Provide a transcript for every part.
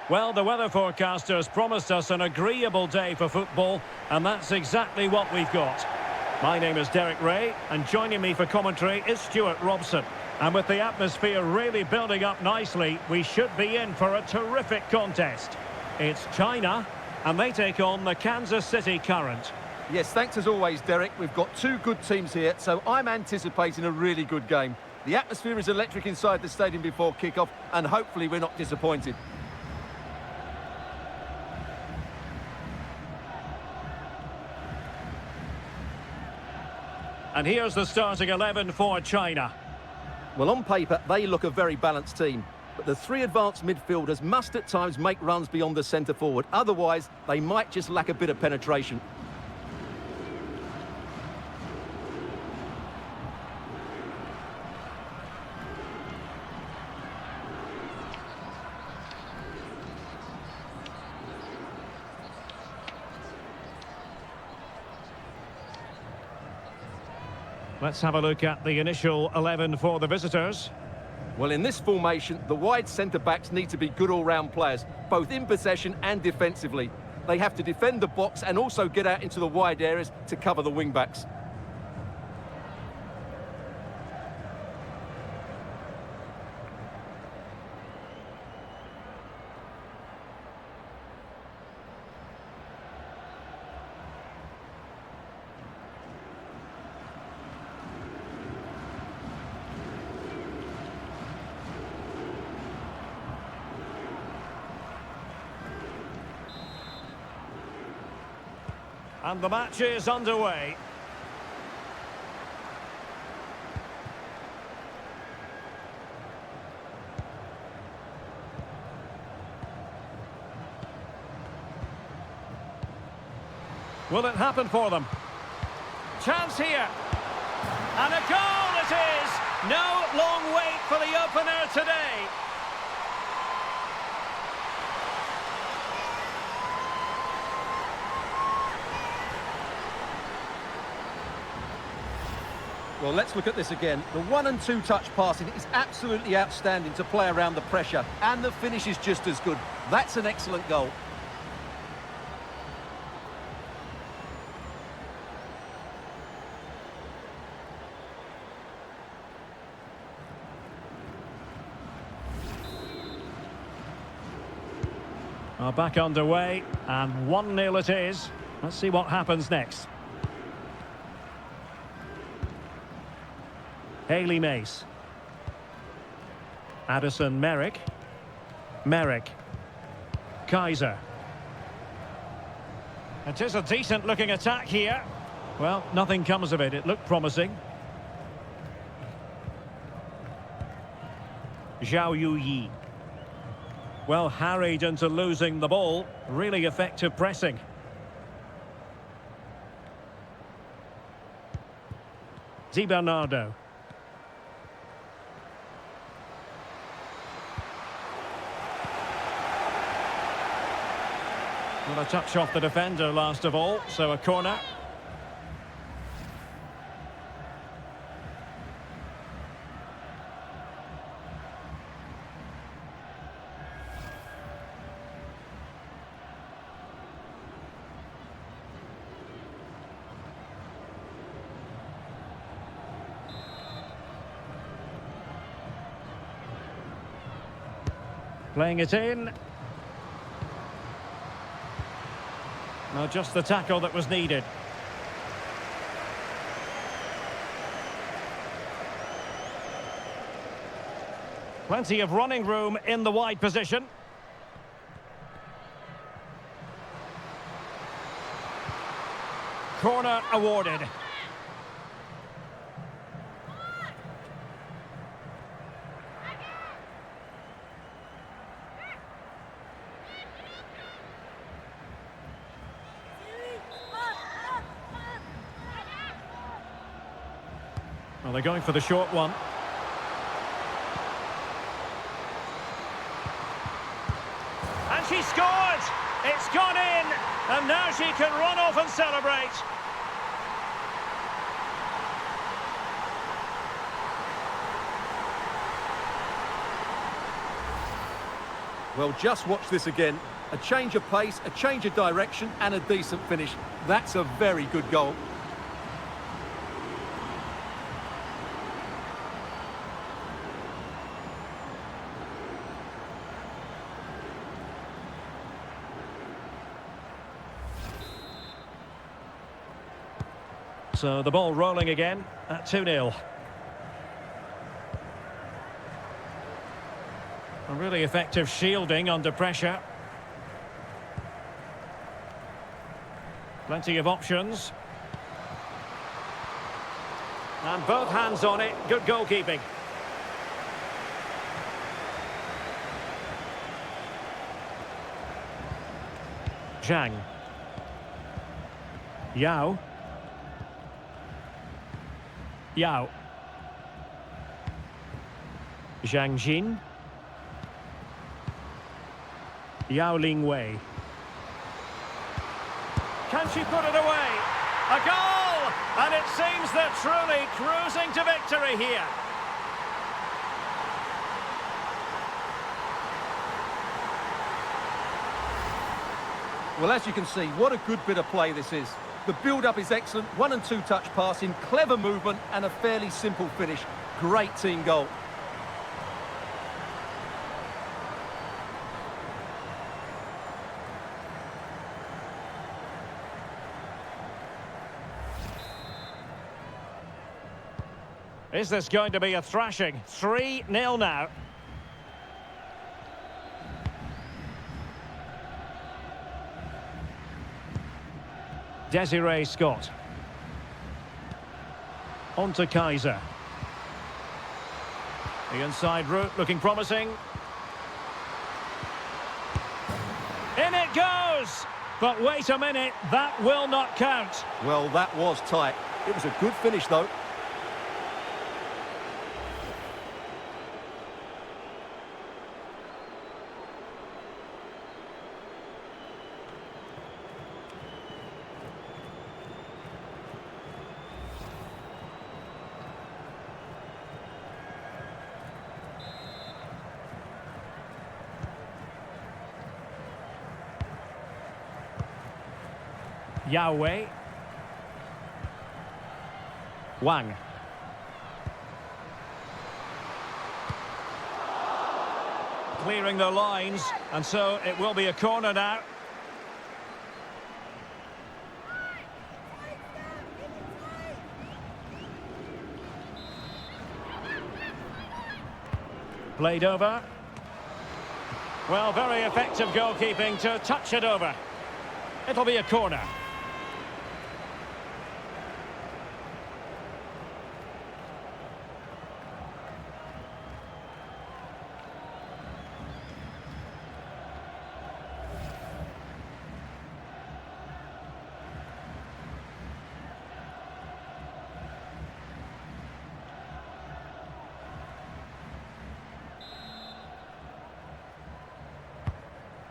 Well, the weather forecasters promised us an agreeable day for football, and that's exactly what we've got. My name is Derek Ray, and joining me for commentary is Stuart Robson. And with the atmosphere really building up nicely, we should be in for a terrific contest. It's China, and they take on the Kansas City Current. Yes, thanks as always, Derek. We've got two good teams here, so I'm anticipating a really good game. The atmosphere is electric inside the stadium before kick-off, and hopefully we're not disappointed. And here's the starting 11 for China. Well, on paper, they look a very balanced team. But the three advanced midfielders must at times make runs beyond the centre-forward. Otherwise, they might just lack a bit of penetration. Let's have a look at the initial 11 for the visitors. Well, in this formation, the wide centre-backs need to be good all-round players, both in possession and defensively. They have to defend the box and also get out into the wide areas to cover the wing-backs. And the match is underway. Will it happen for them? Chance here. And a goal it is! No long wait for the opener today. Well, let's look at this again. The 1- and 2-touch passing is absolutely outstanding to play around the pressure, and the finish is just as good. That's an excellent goal. Are back underway, and 1-0 it is. Let's see what happens next. Haley Mace. Addison Merrick. Merrick. Kaiser. It is a decent looking attack here. Well, nothing comes of it. It looked promising. Zhao Yuyi. Well, harried into losing the ball. Really effective pressing. Di Bernardo. Well, a touch off the defender last of all, so a corner. Playing it in. Well, just the tackle that was needed. Plenty of running room in the wide position. Corner awarded. Well, they're going for the short one. And she scored! It's gone in! And now she can run off and celebrate. Well, just watch this again. A change of pace, a change of direction, and a decent finish. That's a very good goal. So the ball rolling again at 2-0. A really effective shielding under pressure. Plenty of options. And both hands on it. Good goalkeeping. Zhang. Yao. Yao. Zhang Jin. Yao Ling Wei. Can she put it away? A goal! And it seems they're truly cruising to victory here. Well, as you can see, what a good bit of play this is. The build-up is excellent, 1- and 2-touch passing, clever movement, and a fairly simple finish. Great team goal. Is this going to be a thrashing? 3-0 now. Desiree Scott. On to Kaiser. The inside route looking promising. In it goes! But wait a minute, that will not count. Well, that was tight. It was a good finish, though. Yahweh. Wang. Clearing the lines, and so it will be a corner now. Played over. Well, very effective goalkeeping to touch it over. It'll be a corner.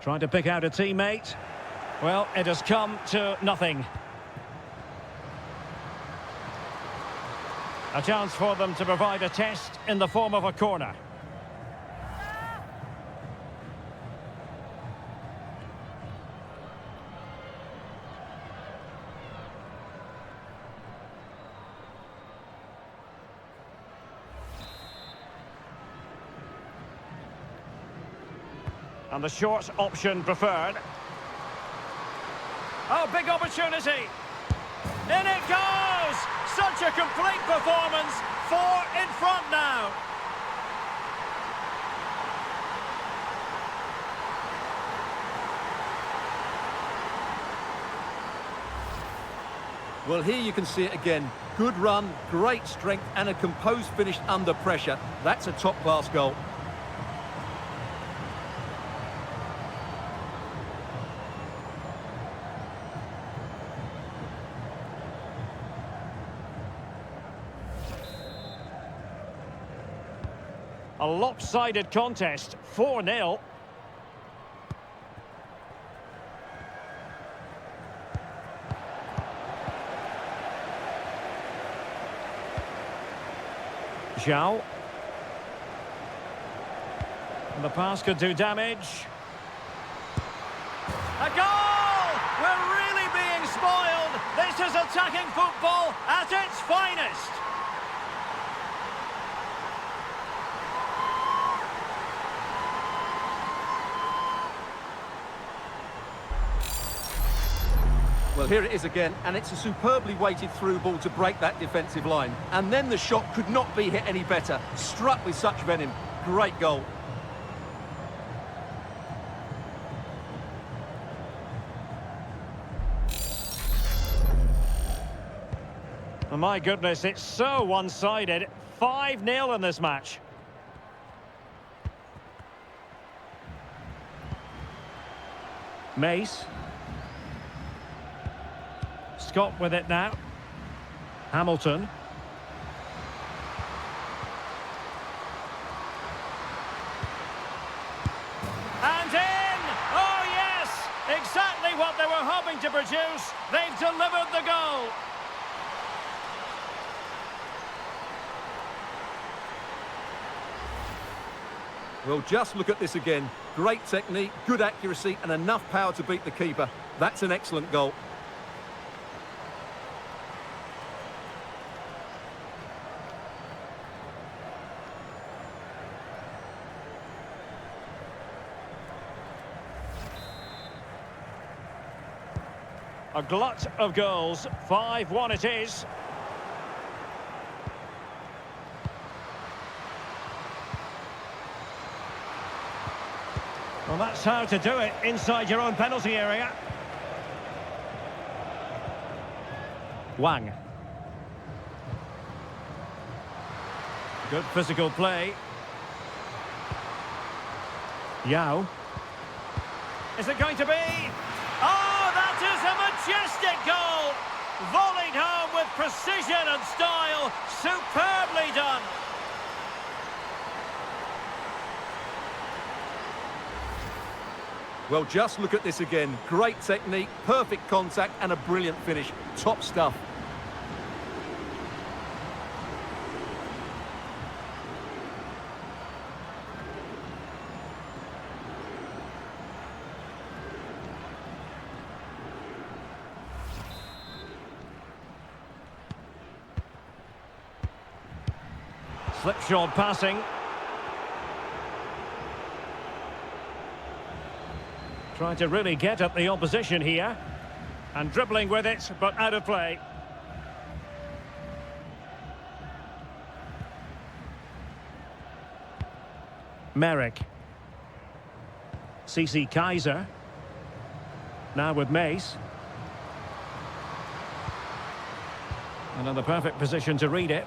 Trying to pick out a teammate. Well, it has come to nothing. A chance for them to provide a test in the form of a corner. And the short option preferred. Oh, big opportunity. In it goes! Such a complete performance. 4 in front now. Well, here you can see it again. Good run, great strength, and a composed finish under pressure. That's a top-class goal. A lopsided contest, 4-0. Zhao. And the pass could do damage. A goal! We're really being spoiled. This is attacking football at its finest. Well, here it is again, and it's a superbly weighted through ball to break that defensive line. And then the shot could not be hit any better. Struck with such venom. Great goal. Oh, my goodness, it's so one-sided. 5-0 in this match. Mace. Scott with it now. Hamilton. And in! Oh yes! Exactly what they were hoping to produce. They've delivered the goal. Well, just look at this again. Great technique, good accuracy, and enough power to beat the keeper. That's an excellent goal. A glut of goals. 5-1 it is. Well, that's how to do it inside your own penalty area. Wang. Good physical play. Yao. Is it going to be? Oh, that is a majestic goal! Volleyed home with precision and style. Superbly done. Well, just look at this again. Great technique, perfect contact, and a brilliant finish. Top stuff. Slipshod passing. Trying to really get at the opposition here. And dribbling with it, but out of play. Merrick. CC Kaiser. Now with Mace. Another perfect position to read it.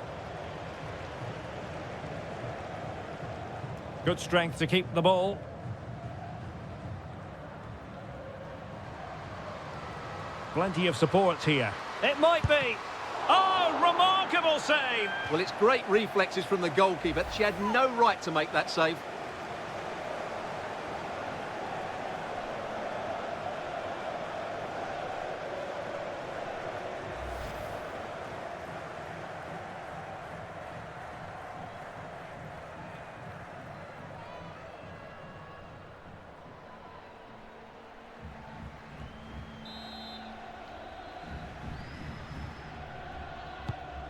Good strength to keep the ball. Plenty of support here. It might be. Oh, remarkable save. Well, it's great reflexes from the goalkeeper. She had no right to make that save.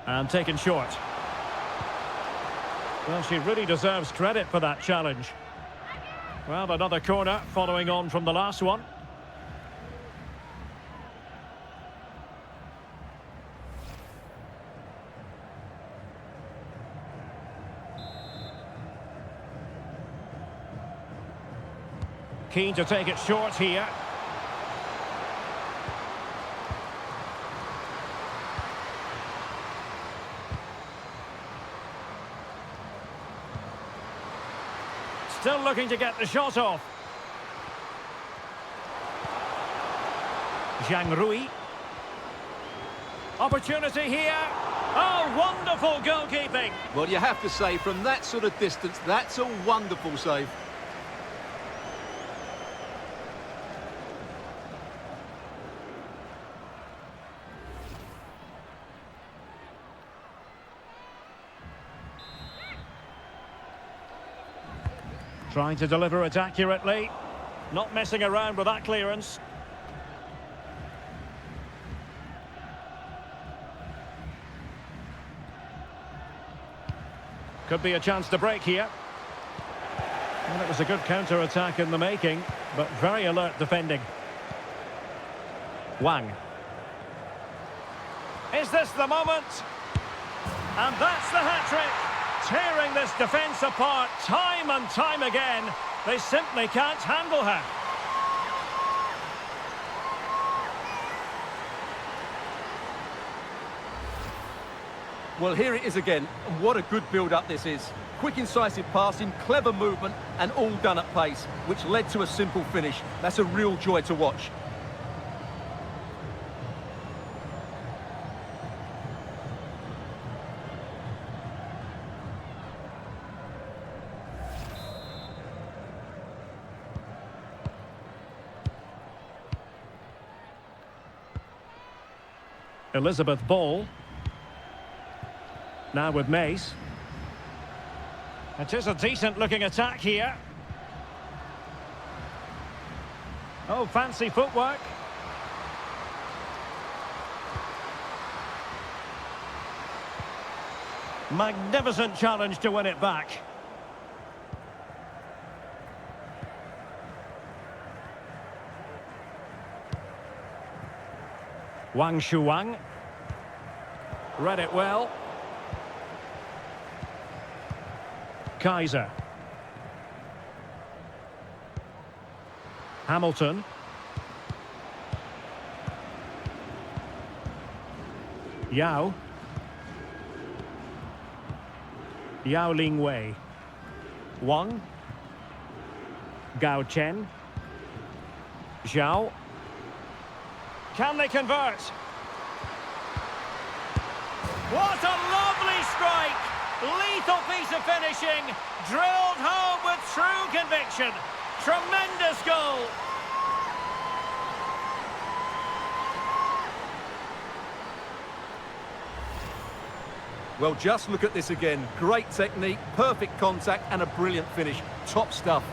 And taken short. Well, she really deserves credit for that challenge. Well, another corner following on from the last one. Keen to take it short here. Still looking to get the shot off. Zhang Rui. Opportunity here. Oh, wonderful goalkeeping. Well, you have to say, from that sort of distance, that's a wonderful save. Trying to deliver it accurately. Not messing around with that clearance. Could be a chance to break here. Well, it was a good counter-attack in the making, but very alert defending. Wang. Is this the moment? And that's the hat-trick. Tearing this defence apart time and time again. They simply can't handle her. Well, here it is again, and what a good build-up this is. Quick, incisive passing, clever movement, and all done at pace, which led to a simple finish. That's a real joy to watch. Elizabeth Ball. Now with Mace. It is a decent-looking attack here. Oh, fancy footwork. Magnificent challenge to win it back. Wang Shuang. Read it well. Kaiser. Hamilton. Yao. Yao Ling Wei. Wang. Gao Chen. Zhao. Can they convert? What a lovely strike! Lethal piece of finishing, drilled home with true conviction. Tremendous goal. Well, just look at this again. Great technique, perfect contact, and a brilliant finish. Top stuff.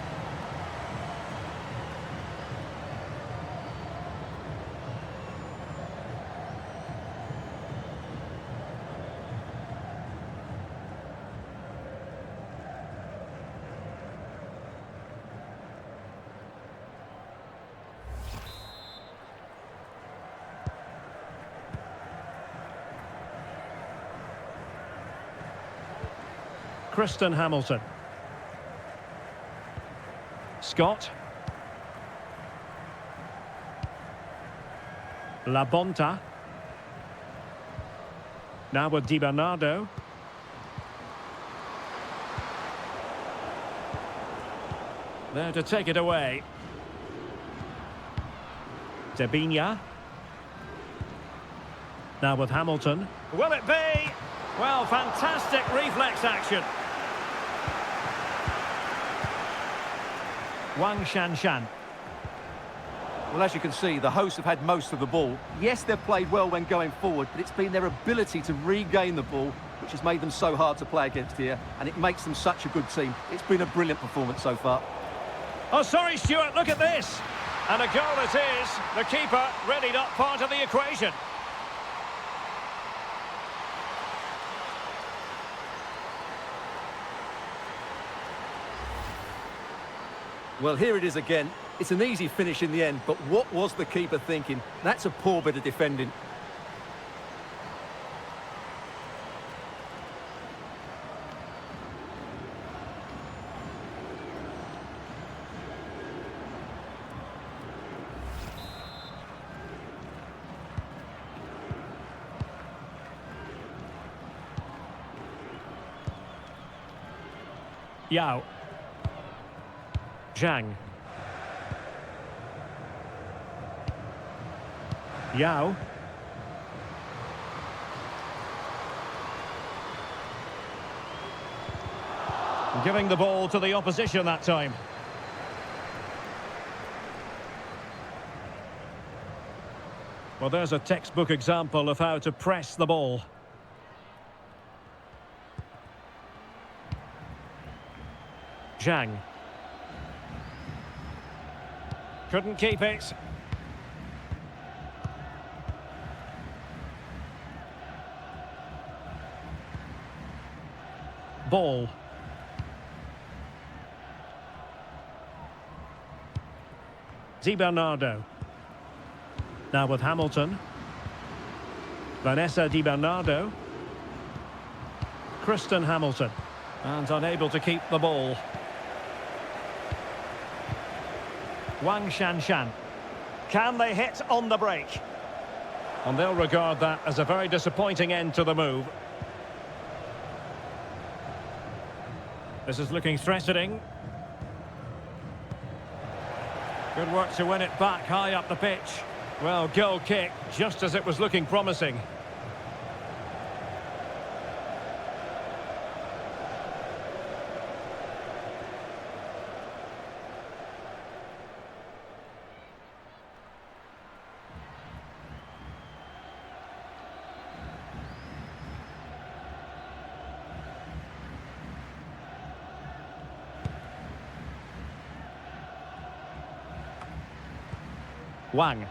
Kristen Hamilton. Scott. La Bonta. Now with Di Bernardo. There to take it away. Debinha. Now with Hamilton. Will it be? Well, fantastic reflex action. Wang Shanshan. Well, as you can see, the hosts have had most of the ball. Yes, they've played well when going forward, but it's been their ability to regain the ball which has made them so hard to play against here, and it makes them such a good team. It's been a brilliant performance so far. Oh, sorry, Stuart, look at this. And a goal it is. The keeper really not part of the equation. Well, here it is again. It's an easy finish in the end, but what was the keeper thinking? That's a poor bit of defending. Yao. Zhang. Yao. Giving the ball to the opposition that time. Well, there's a textbook example of how to press the ball. Zhang. Couldn't keep it. ball. Di Bernardo. Now with Hamilton. Vanessa Di Bernardo. Kristen Hamilton. And unable to keep the ball. Wang Shanshan. Can they hit on the break? And they'll regard that as a very disappointing end to the move. This is looking threatening. Good work to win it back high up the pitch. Well, goal kick, just as it was looking promising. Wang.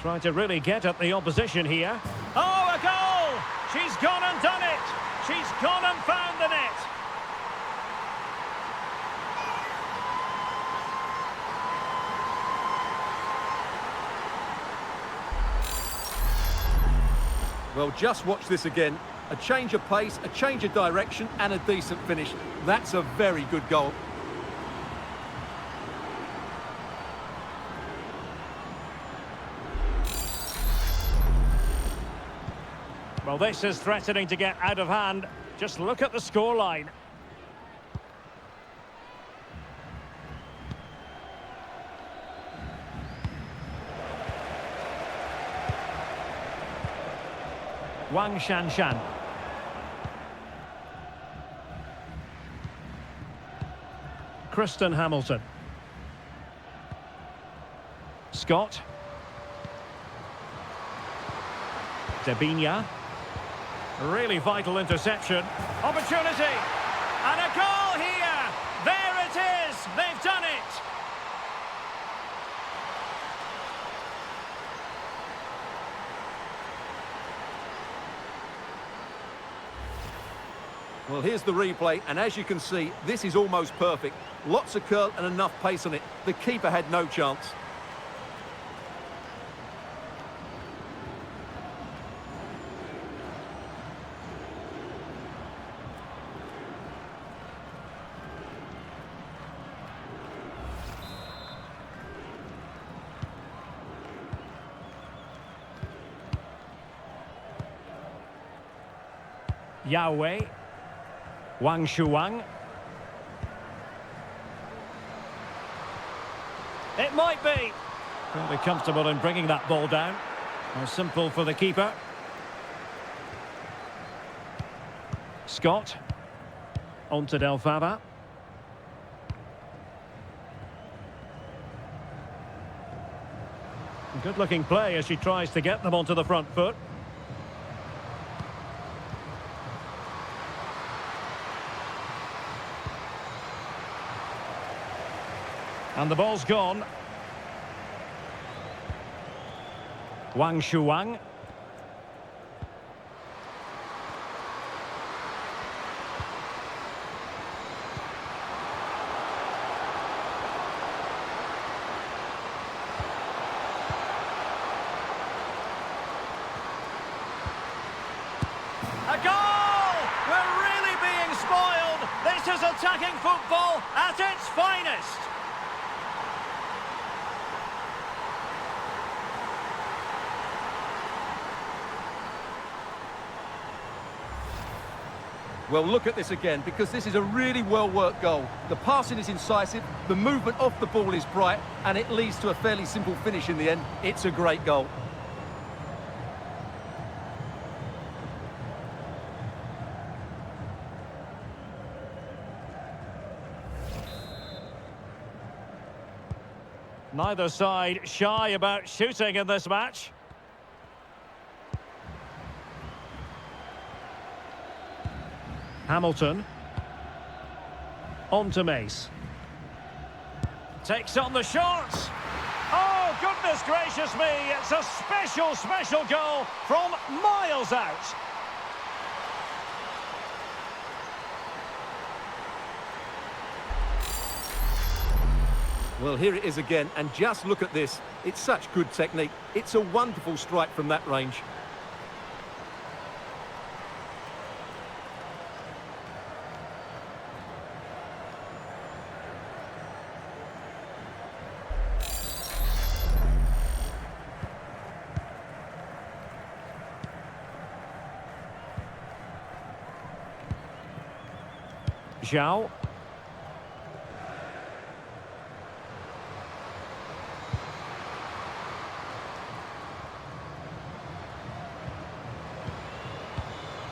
Trying to really get at the opposition here. Oh, a goal! She's gone and done it! She's gone and found the net! Well, just watch this again. A change of pace, a change of direction, and a decent finish. That's a very good goal. Well, this is threatening to get out of hand. Just look at the scoreline. Wang Shanshan. Kristen Hamilton. Scott. Dabinia. Really vital interception. Opportunity. And a goal here. There it is. They've done it. Well, here's the replay, and as you can see, this is almost perfect. Lots of curl and enough pace on it. The keeper had no chance. Yahweh. Wang Shuang. It might be. Fairly comfortable in bringing that ball down. How simple for the keeper. Scott. On to Del Fava. Good looking play as she tries to get them onto the front foot. And the ball's gone. Wang Shuang. A goal! We're really being spoiled. This is attacking football at its finest. Well, look at this again, because this is a really well-worked goal. The passing is incisive, the movement off the ball is bright, and it leads to a fairly simple finish in the end. It's a great goal. Neither side shy about shooting in this match. Hamilton. On to Mace. Takes on the shots. Oh, goodness gracious me. It's a special, special goal from miles out. Well, here it is again, and just look at this. It's such good technique. It's a wonderful strike from that range. Zhao.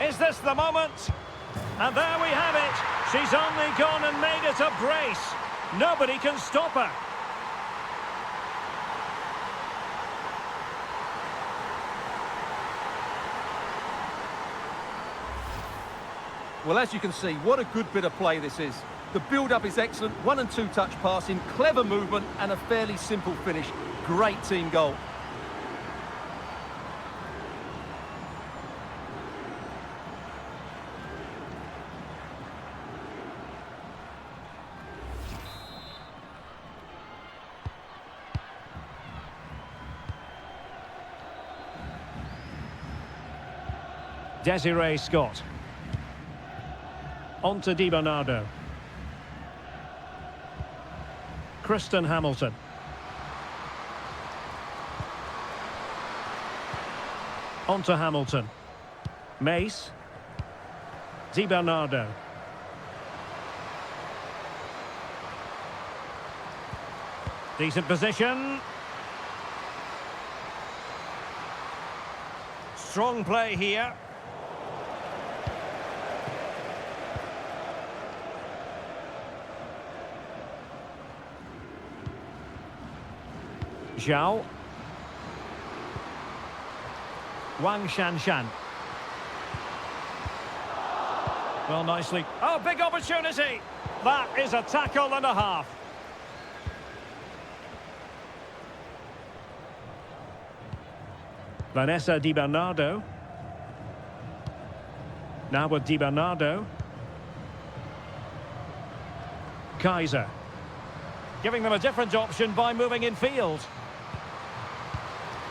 Is this the moment? And there we have it. She's only gone and made it a brace. Nobody can stop her. Well, as you can see, what a good bit of play this is. The build-up is excellent, 1- and 2-touch passing, clever movement and a fairly simple finish. Great team goal. Desiree Scott. On to Di Bernardo. Kristen Hamilton. On to Hamilton. Mace. Di Bernardo. Decent position. Strong play here. Zhao. Wang Shanshan. Well, nicely. Oh, big opportunity. That is a tackle and a half. Vanessa Di Bernardo. Now with Di Bernardo. Kaiser. Giving them a different option by moving in field.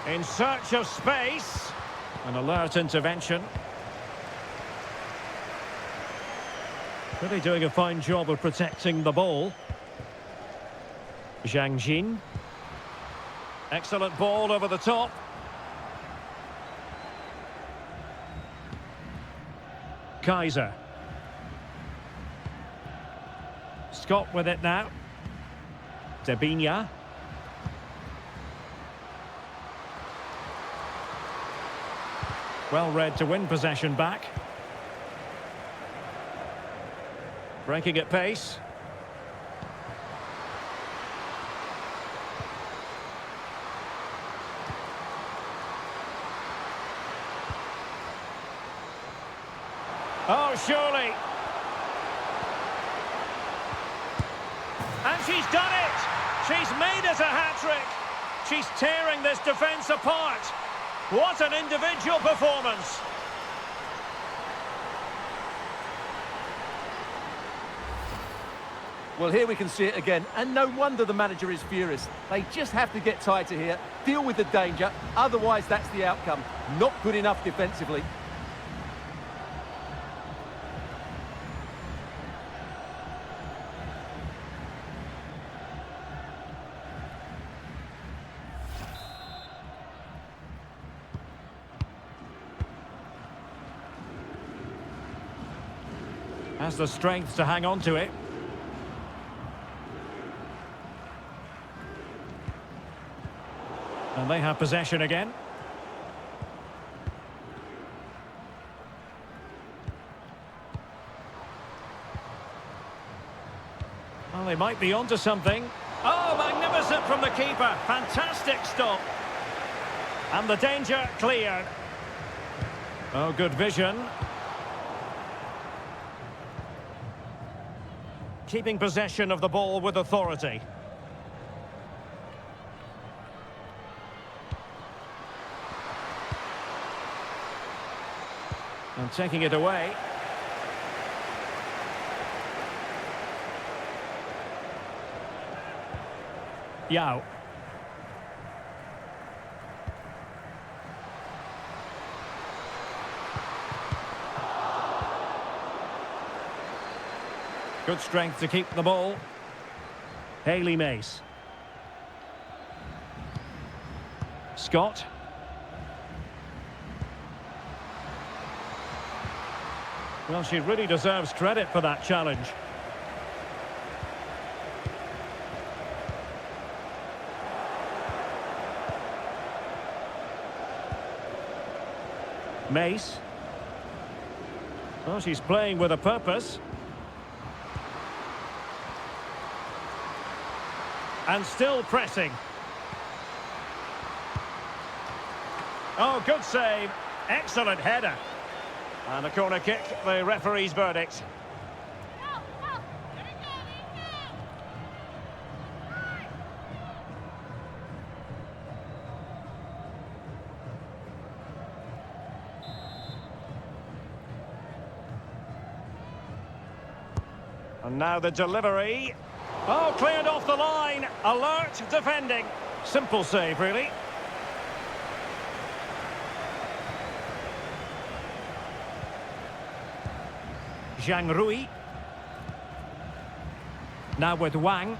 In search of space. An alert intervention. Really doing a fine job of protecting the ball. Zhang Jin. Excellent ball over the top. Kaiser. Scott with it now. Debinia. Well read to win possession back. Breaking at pace. Oh, surely. And she's done it. She's made it a hat-trick. She's tearing this defence apart. What an individual performance. Well, here we can see it again, and no wonder the manager is furious. They just have to get tighter here, deal with the danger, otherwise that's the outcome. Not good enough defensively. Has the strength to hang on to it. And they have possession again. Well, they might be onto something. Oh, magnificent from the keeper. Fantastic stop. And the danger cleared. Oh, good vision. Keeping possession of the ball with authority. And taking it away. Yao. Good strength to keep the ball. Haley Mace. Scott. Well, she really deserves credit for that challenge. Mace. Well, she's playing with a purpose. And still pressing. Oh, good save. Excellent header. And a corner kick, the referee's verdict. And now the delivery. Oh, cleared off the line. Alert defending. Simple save, really. Zhang Rui. Now with Wang.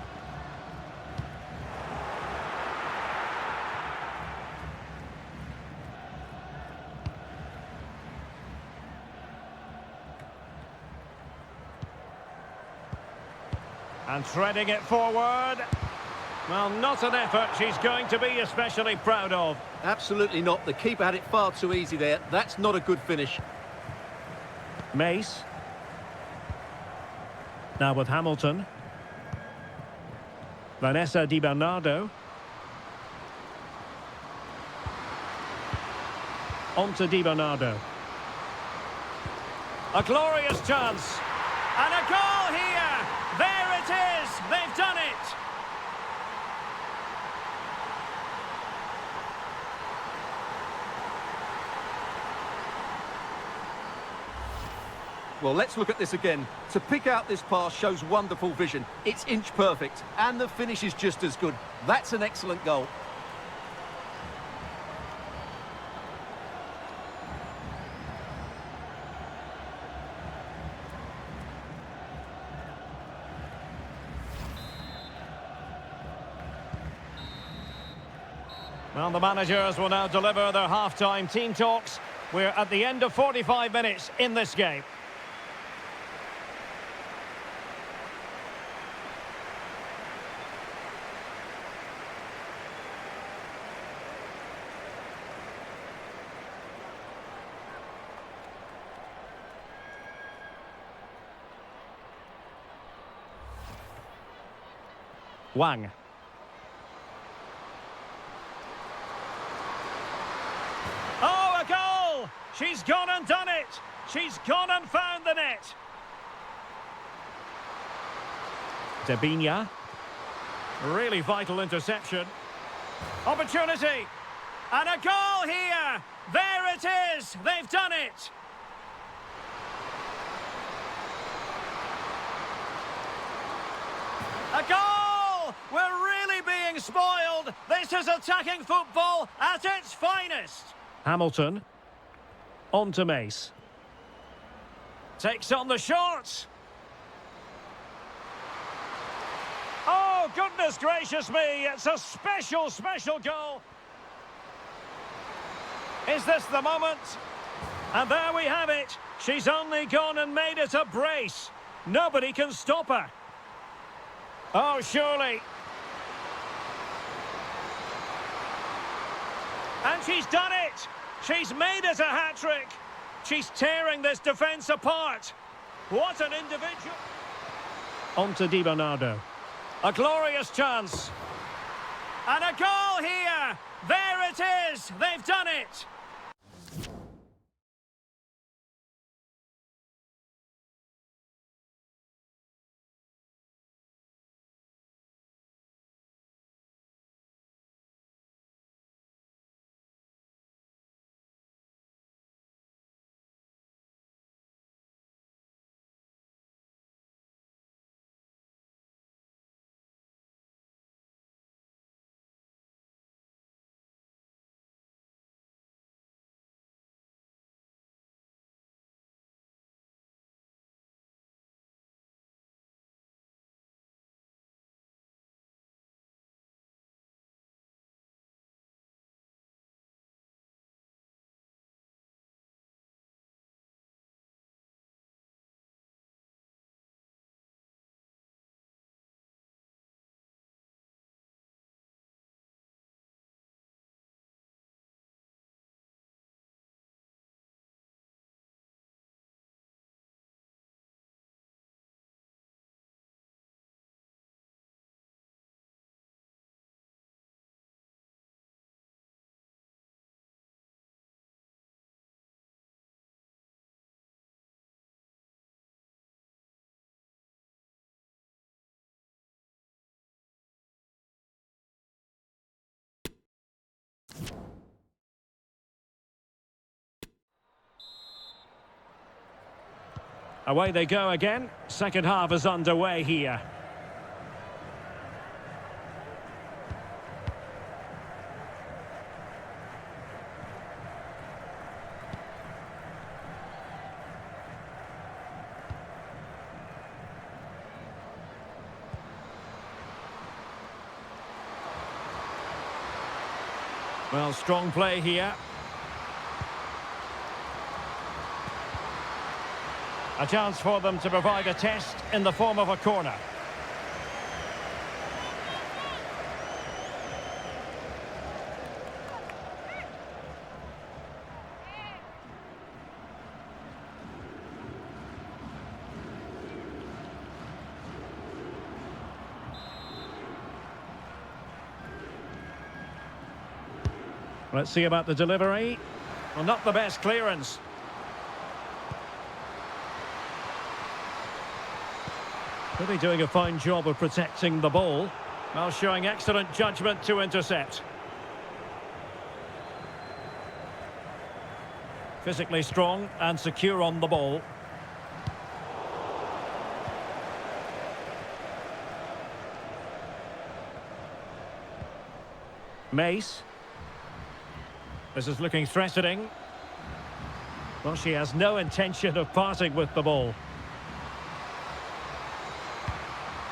And threading it forward. Well, not an effort she's going to be especially proud of. Absolutely not. The keeper had it far too easy there. That's not a good finish. Mace. Now with Hamilton. Vanessa Di Bernardo. On to Di Bernardo. A glorious chance. And a goal here. There it is. They've done it. Well, let's look at this again. To pick out this pass shows wonderful vision. It's inch perfect, and the finish is just as good. That's an excellent goal. Well, the managers will now deliver their half-time team talks. We're at the end of 45 minutes in this game. Wang. Oh, a goal! She's gone and done it! She's gone and found the net! Debinya. Really vital interception. Opportunity! And a goal here! There it is! They've done it! A goal! We're really being spoiled! This is attacking football at its finest! Hamilton. On to Mace. Takes on the short. Oh, goodness gracious me! It's a special, special goal! Is this the moment? And there we have it! She's only gone and made it a brace! Nobody can stop her! Oh, surely! And she's done it! She's made it a hat-trick! She's tearing this defence apart! What an individual! On to Di Bernardo. A glorious chance! And a goal here! There it is! They've done it! Away they go again. Second half is underway here. Well, strong play here. A chance for them to provide a test in the form of a corner. Let's see about the delivery. Well, not the best clearance. Really doing a fine job of protecting the ball, while showing excellent judgment to intercept. Physically strong and secure on the ball. Mace. This is looking threatening. Well, she has no intention of parting with the ball.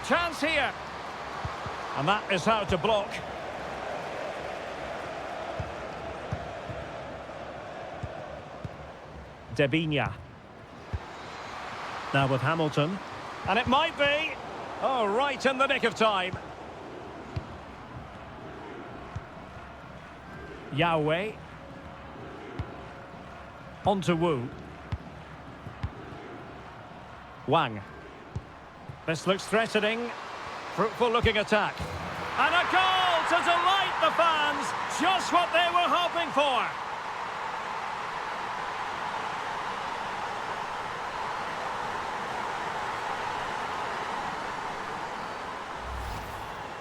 Chance here. And that is how to block. Debinia. Now with Hamilton. And it might be. Oh, right in the nick of time. Yahweh. On to Wu. Wang. This looks threatening. Fruitful looking attack. And a goal to delight the fans. Just what they were hoping for.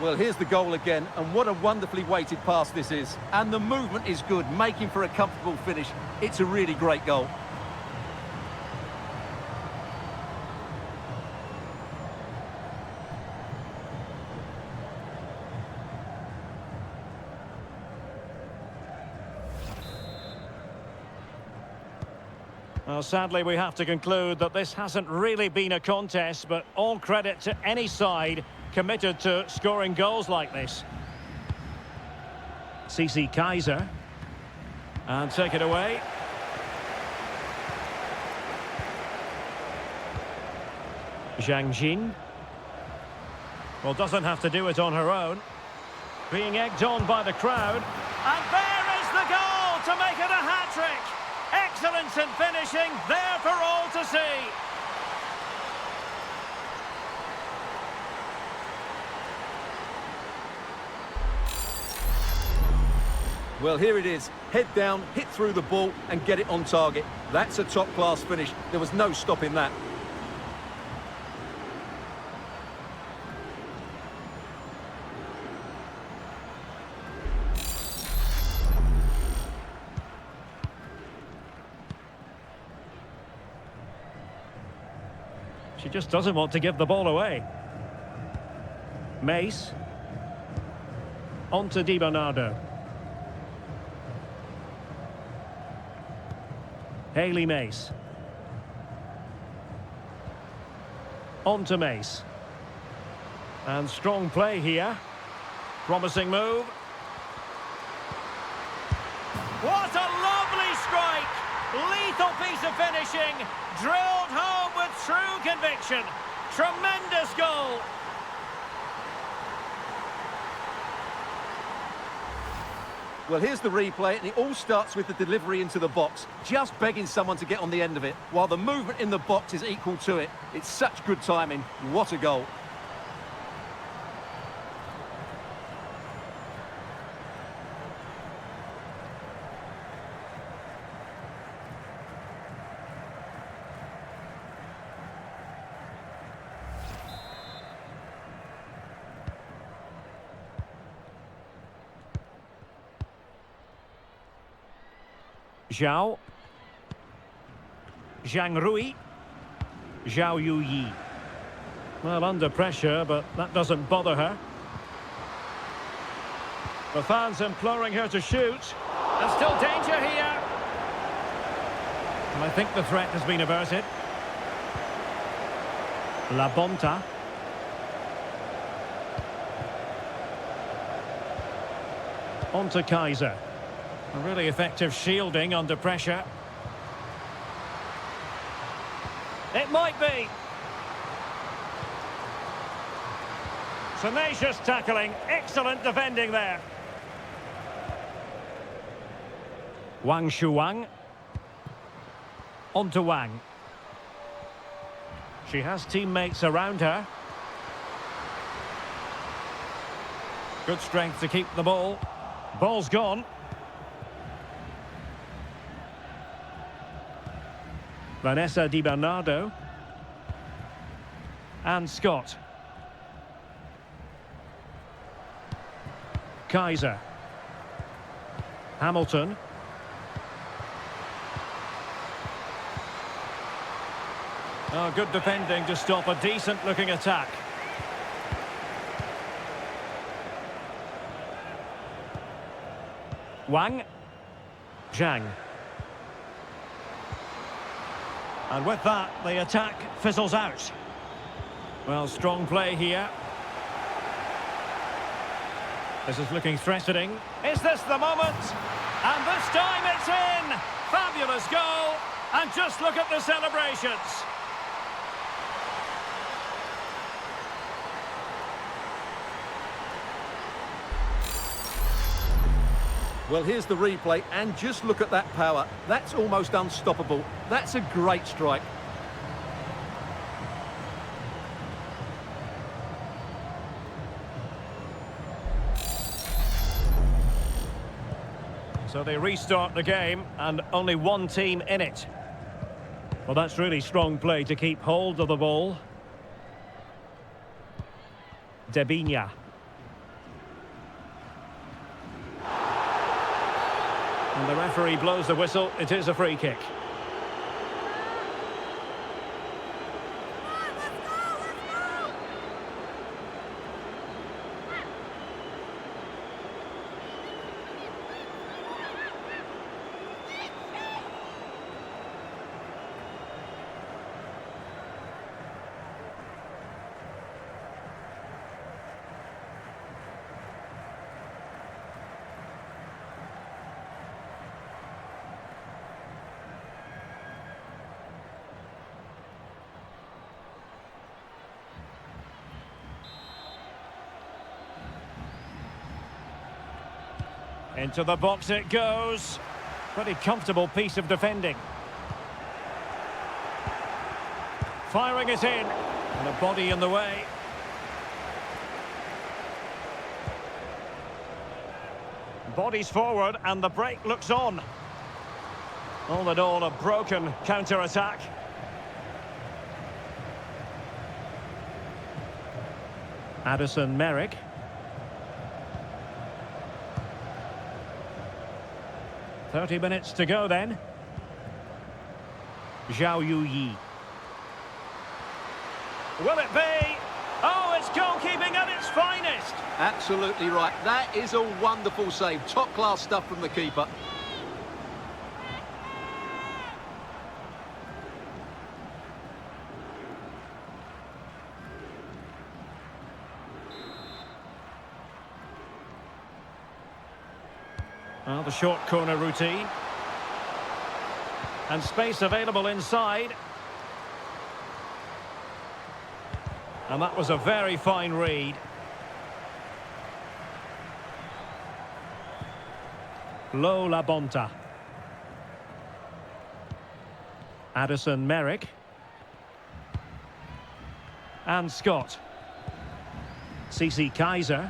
Well, here's the goal again, and what a wonderfully weighted pass this is. And the movement is good, making for a comfortable finish. It's a really great goal. Well, sadly, we have to conclude that this hasn't really been a contest, but all credit to any side committed to scoring goals like this. CC Kaiser. And take it away. Zhang Jin. Well, doesn't have to do it on her own. Being egged on by the crowd. And there is the goal to make it a hat-trick. Excellence in finishing, there for all to see. Well, here it is. Head down, hit through the ball and get it on target. That's a top-class finish. There was no stopping that. She just doesn't want to give the ball away. Mace. On to Di Bernardo. Hayley Mace. On to Mace. And strong play here. Promising move. What a lovely strike! Lethal piece of finishing. Drilled home with true conviction. Tremendous goal. Well, here's the replay, and it all starts with the delivery into the box, just begging someone to get on the end of it, while the movement in the box is equal to it. It's such good timing. What a goal. Zhao. Zhang Rui. Zhao Yi. Well, under pressure, but that doesn't bother her. The fans imploring her to shoot. And still danger here. And I think the threat has been averted. La Bonta. On to Kaiser. A really effective shielding under pressure. It might be. Tenacious tackling. Excellent defending there. Wang Shuang. On to Wang. She has teammates around her. Good strength to keep the ball. Ball's gone. Vanessa Di Bernardo. And Scott. Kaiser. Hamilton. Oh, good defending to stop a decent-looking attack. Wang. Zhang. And with that, the attack fizzles out. Well, strong play here. This is looking threatening. Is this the moment? And this time it's in! Fabulous goal! And just look at the celebrations. Well, here's the replay, and just look at that power. That's almost unstoppable. That's a great strike. So they restart the game, and only one team in it. Well, that's really strong play to keep hold of the ball. Debinya. And the referee blows the whistle. It is a free kick. Into the box it goes. Pretty comfortable piece of defending. Firing it in. And a body in the way. Bodies forward and the break looks on. All in all, a broken counter-attack. Addison Merrick. "30 minutes to go then." Zhao Yi. Will it be? Oh, it's goalkeeping at its finest. Absolutely right. That is a wonderful save. Top-class stuff from the keeper. Well, the short corner routine. And space available inside. And that was a very fine read. Lo La Bonta. Addison Merrick. And Scott. CC Kaiser.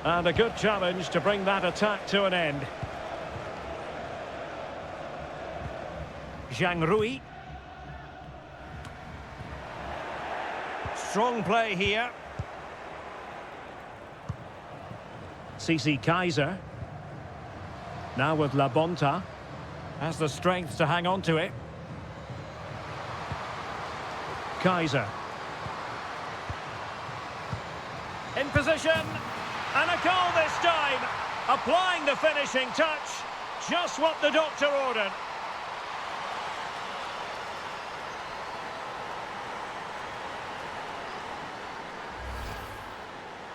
And a good challenge to bring that attack to an end. Zhang Rui. Strong play here. CC Kaiser. Now with La Bonta. Has the strength to hang on to it. Kaiser. In position. And a goal this time. Applying the finishing touch. Just what the doctor ordered.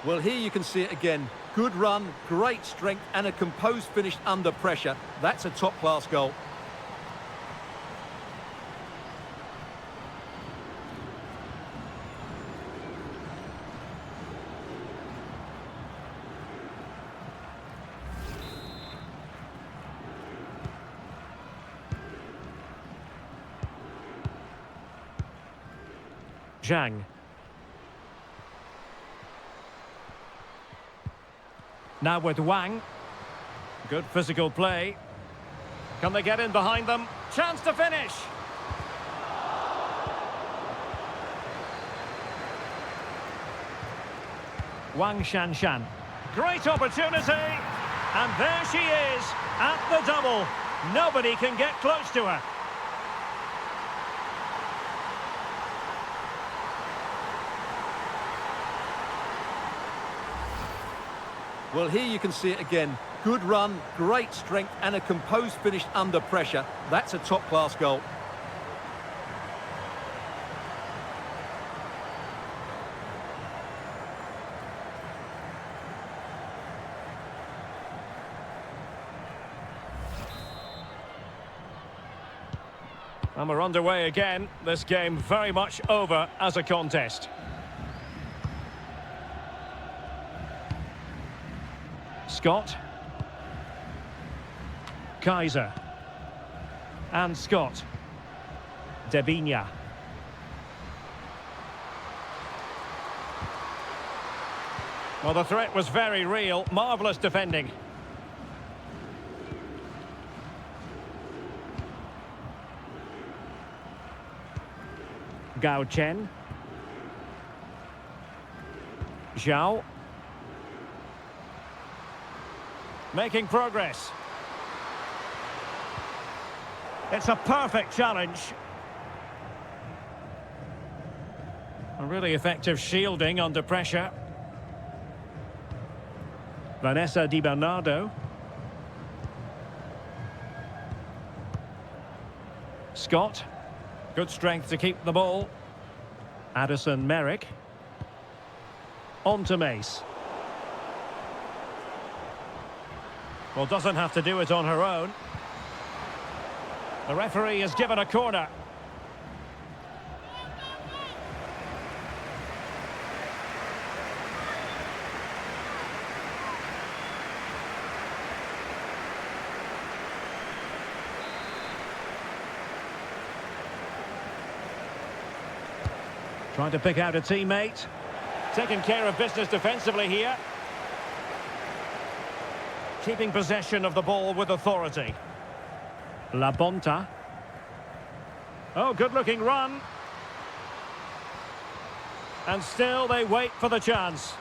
Well, here you can see it again. Good run, great strength, and a composed finish under pressure. That's a top-class goal. Zhang. Now with Wang. Good physical play. Can they get in behind them? Chance to finish. Wang Shanshan. Great opportunity. And there she is at the double. Nobody can get close to her. Well, here you can see it again. Good run, great strength, and a composed finish under pressure. That's a top-class goal. And we're underway again. This game very much over as a contest. Scott. Kaiser. And Scott. Devinia. Well, the threat was very real. Marvellous defending. Gao Chen. Zhao. Making progress. It's a perfect challenge. A really effective shielding under pressure. Vanessa Di Bernardo. Scott. Good strength to keep the ball. Addison Merrick. On to Mace. Well, doesn't have to do it on her own. The referee has given a corner. Trying to pick out a teammate. Taking care of business defensively here. Keeping possession of the ball with authority. La Bonta. Oh, good-looking run. And still they wait for the chance.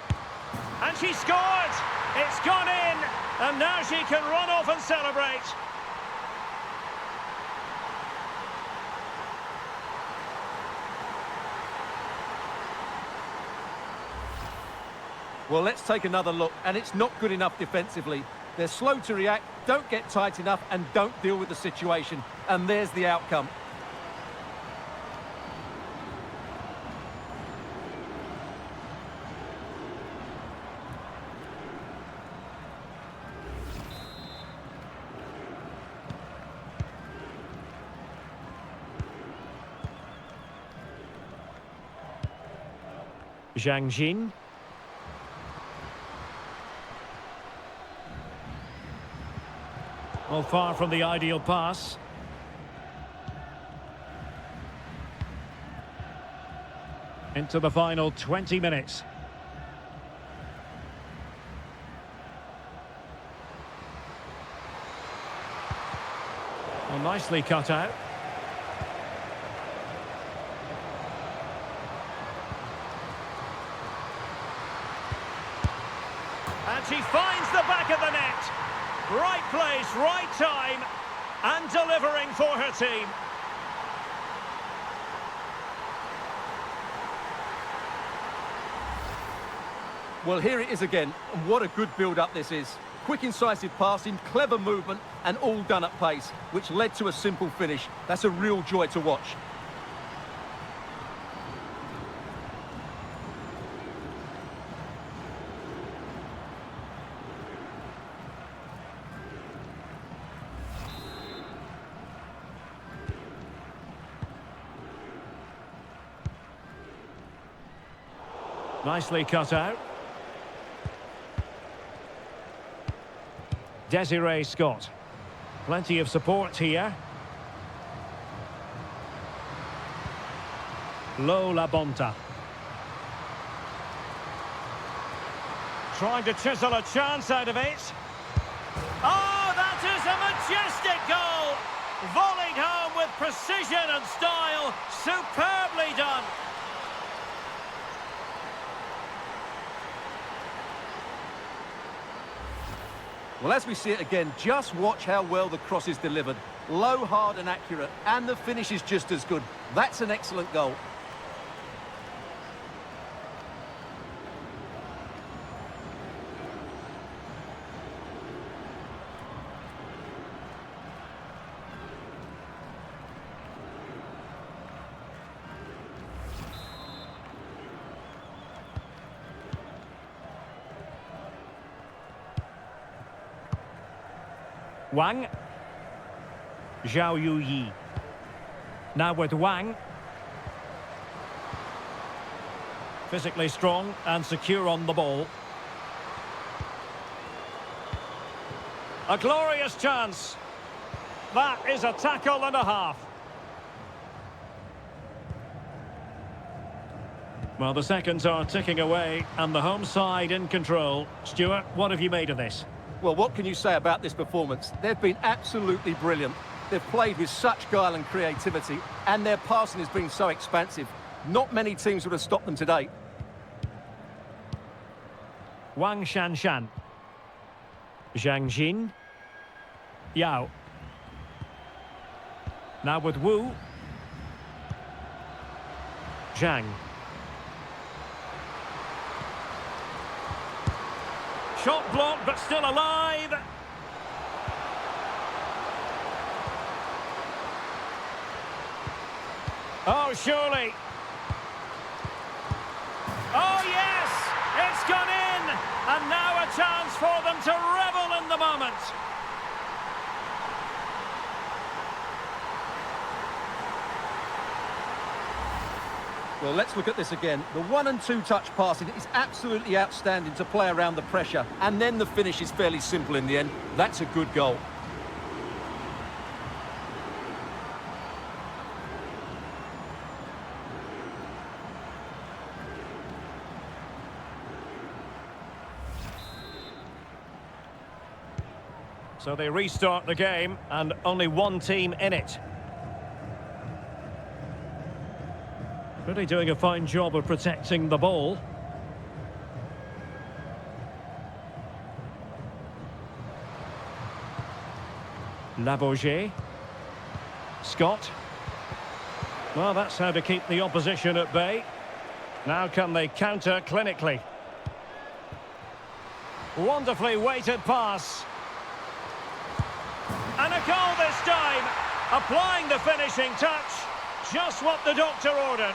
And she scored! It's gone in! And now she can run off and celebrate. Well, let's take another look, and it's not good enough defensively. They're slow to react, don't get tight enough, and don't deal with the situation. And there's the outcome. Zhang Jin. Well, far from the ideal pass. Into the final 20 minutes. Well, nicely cut out. And she finds the back of the net. Right place, right time, and delivering for her team. Well, here it is again, and what a good build-up this is. Quick, incisive passing, clever movement, and all done at pace, which led to a simple finish. That's a real joy to watch. Nicely cut out. Desiree Scott. Plenty of support here. Lola Bonta. Trying to chisel a chance out of it. Oh, that is a majestic goal! Volleyed home with precision and style. Superbly done. Well, as we see it again, just watch how well the cross is delivered. Low, hard and accurate, and the finish is just as good. That's an excellent goal. Wang. Zhao Yuyi. Now with Wang. Physically strong and secure on the ball. A glorious chance. That is a tackle and a half. Well, the seconds are ticking away and the home side in control. Stuart, what have you made of this? Well, what can you say about this performance? They've been absolutely brilliant. They've played with such guile and creativity, and their passing has been so expansive. Not many teams would have stopped them today. Wang Shanshan. Zhang Jin. Yao. Now with Wu. Zhang. Shot blocked, but still alive. Oh, surely. Oh, yes! It's gone in! And now a chance for them to revel in the moment. Well, let's look at this again. The 1- and 2-touch passing is absolutely outstanding to play around the pressure. And then the finish is fairly simple in the end. That's a good goal. So they restart the game, and only one team in it. Really doing a fine job of protecting the ball. Lavoisier. Scott. Well, that's how to keep the opposition at bay. Now can they counter clinically? Wonderfully weighted pass. And a goal this time. Applying the finishing touch. Just what the doctor ordered.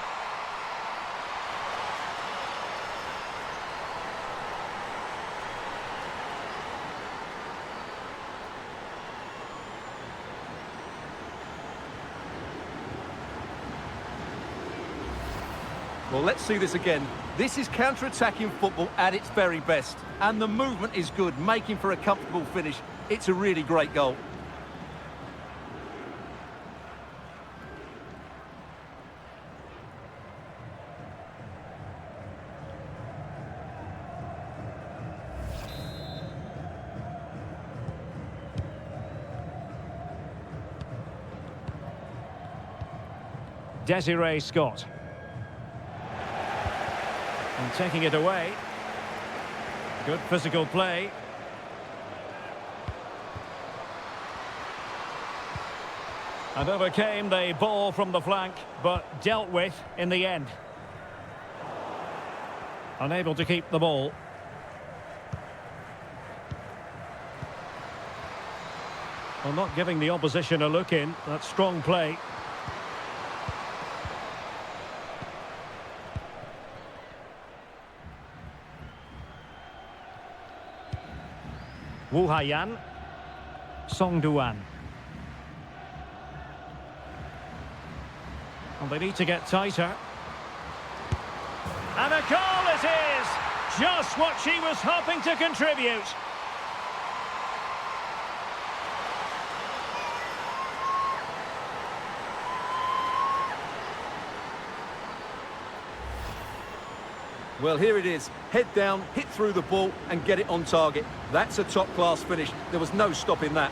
Well, let's see this again. This is counter-attacking football at its very best. And the movement is good, making for a comfortable finish. It's a really great goal. Desiree Scott. And taking it away. Good physical play. And overcame the ball from the flank, but dealt with in the end. Unable to keep the ball. Well, not giving the opposition a look in. That's strong play. Wu Haiyan. Song Duan. And they need to get tighter. And a goal it is! Just what she was hoping to contribute. Well, here it is. Head down, hit through the ball and get it on target. That's a top-class finish. There was no stopping that.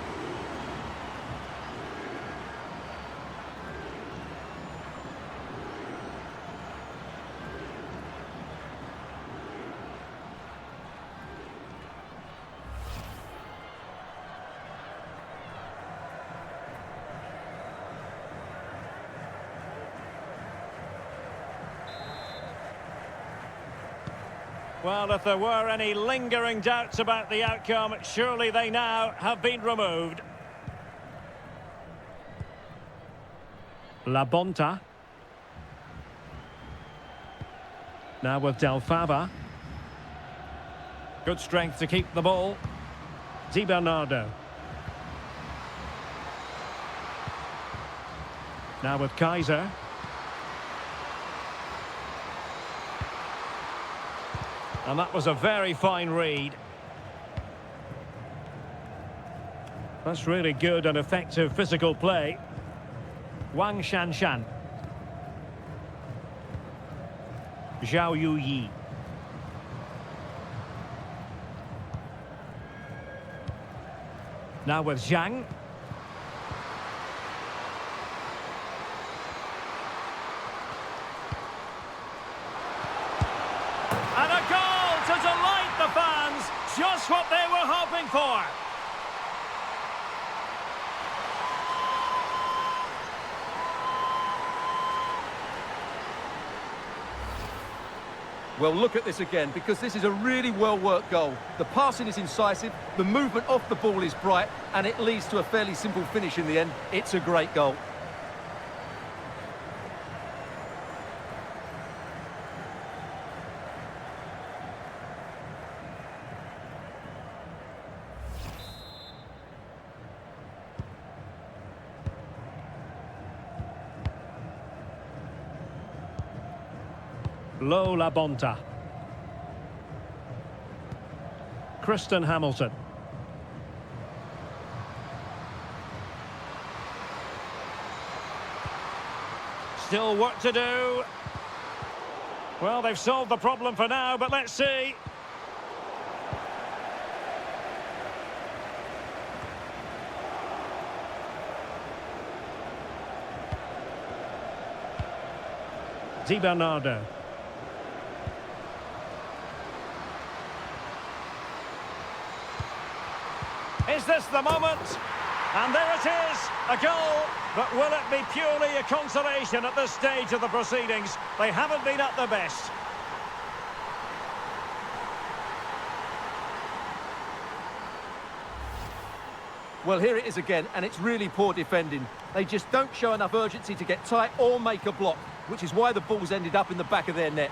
Well, if there were any lingering doubts about the outcome, surely they now have been removed. La Bonta. Now with Del Fava. Good strength to keep the ball. Di Bernardo. Now with Kaiser. And that was a very fine read. That's really good and effective physical play. Wang Shanshan. Zhao Yuyi. Now with Zhang. And a goal to delight the fans. Just what they were hoping for. Well, look at this again, because this is a really well-worked goal. The passing is incisive, the movement off the ball is bright, and it leads to a fairly simple finish in the end. It's a great goal. Lo La Bonta. Kristen Hamilton. Still work to do. Well, they've solved the problem for now, but let's see. Di Bernardo. Is this the moment? And there it is, a goal. But will it be purely a consolation at this stage of the proceedings? They haven't been at their best. Well, here it is again, and it's really poor defending. They just don't show enough urgency to get tight or make a block, which is why the ball's ended up in the back of their net.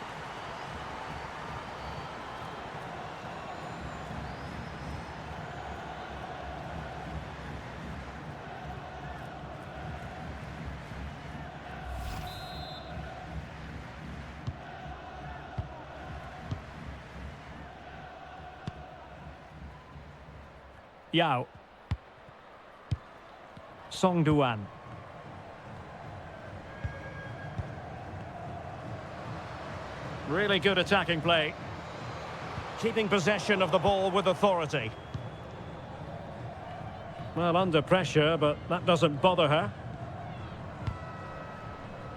Yao. Song Duan. Really good attacking play. Keeping possession of the ball with authority. Well, under pressure, but that doesn't bother her.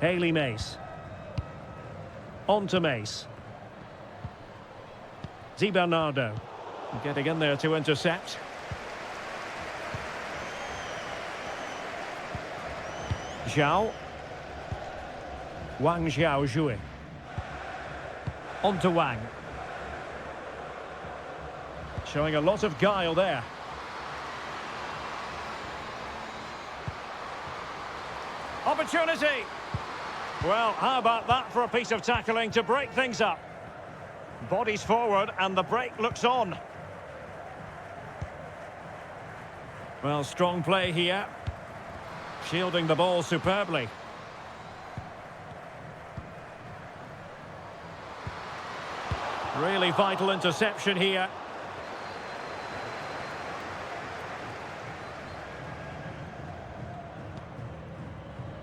Hayley Mace. On to Mace. Di Bernardo. Getting in there to intercept. Zhao. Wang Zhao. On to Wang. Showing a lot of guile there. opportunity. Well, how about that for a piece of tackling to break things up? Bodies forward and the break looks on. Well, strong play here. Shielding the ball superbly. Really vital interception here.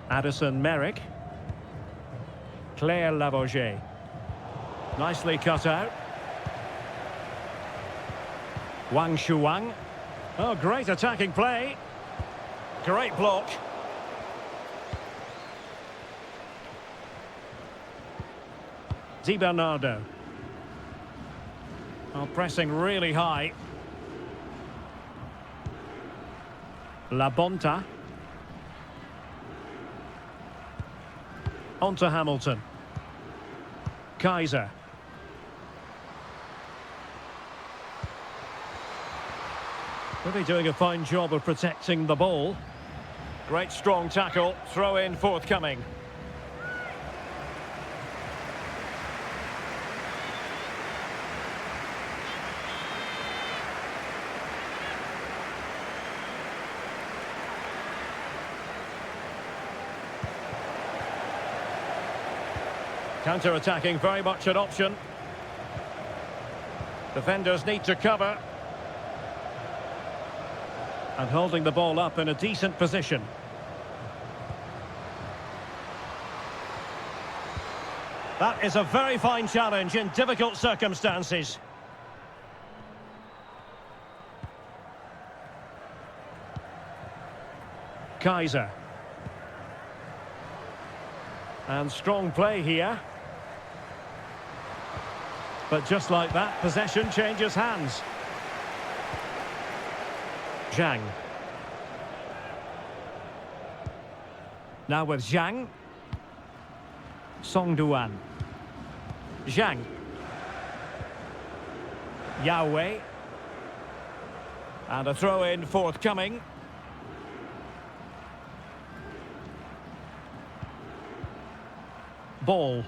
Addison Merrick. Claire Lavogé. Nicely cut out. Wang Shuang. Oh, great attacking play. Great block. Di Bernardo. Oh, pressing really high. La Bonta. On to Hamilton. Kaiser. Really doing a fine job of protecting the ball. Great strong tackle, throw in forthcoming. Counter-attacking, very much an option. Defenders need to cover. And holding the ball up in a decent position. That is a very fine challenge in difficult circumstances. Kaiser. And strong play here. But just like that, possession changes hands. Zhang. Now with Zhang. Song Duan. Zhang. Yao. And a throw-in forthcoming. Ball.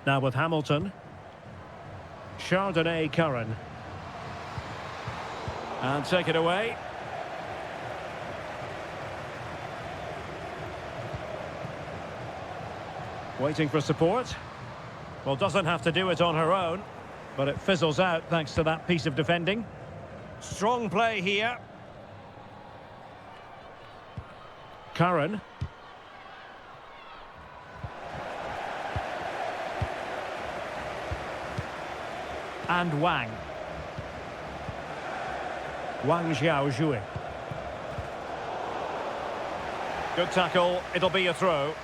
Now with Hamilton. Chardonnay Curran. And take it away. Waiting for support. Well, doesn't have to do it on her own, but it fizzles out thanks to that piece of defending. Strong play here. Curran. And Wang. Wang Xiaozhui. Good tackle, it'll be a throw.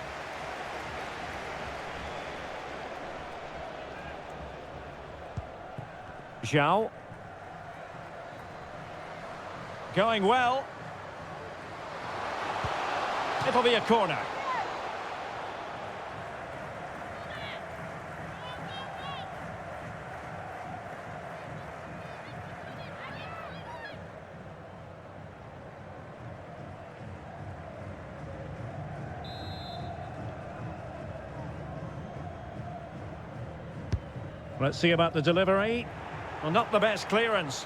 Zhao. Going well. It'll be a corner. Let's see about the delivery. Well, not the best clearance.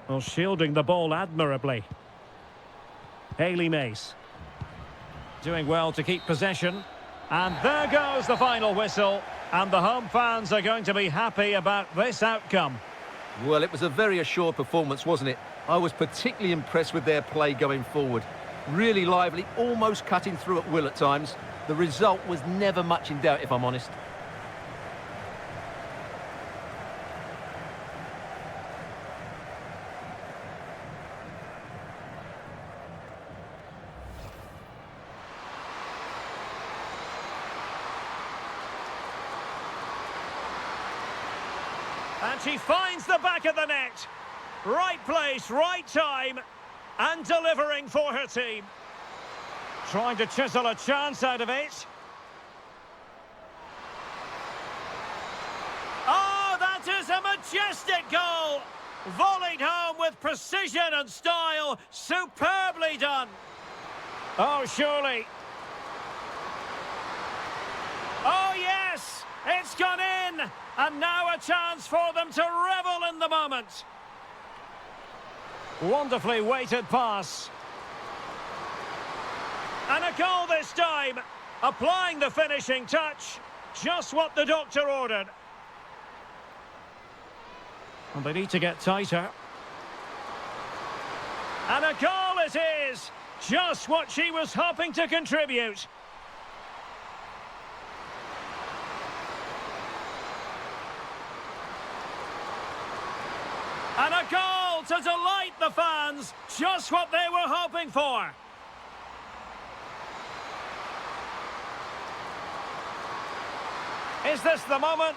Well, shielding the ball admirably. Hayley Mace. Doing well to keep possession. And there goes the final whistle. And the home fans are going to be happy about this outcome. Well, it was a very assured performance, wasn't it? I was particularly impressed with their play going forward. Really lively, almost cutting through at will at times. The result was never much in doubt, if I'm honest. And she finds the back of the net. Right place, right time, and delivering for her team. Trying to chisel a chance out of it. Majestic goal! Volleyed home with precision and style. Superbly done. Oh, surely. Oh, yes! It's gone in! And now a chance for them to revel in the moment. Wonderfully weighted pass. And a goal this time. Applying the finishing touch. Just what the doctor ordered. And they need to get tighter. And a goal it is! Just what she was hoping to contribute. And a goal to delight the fans. Just what they were hoping for. Is this the moment?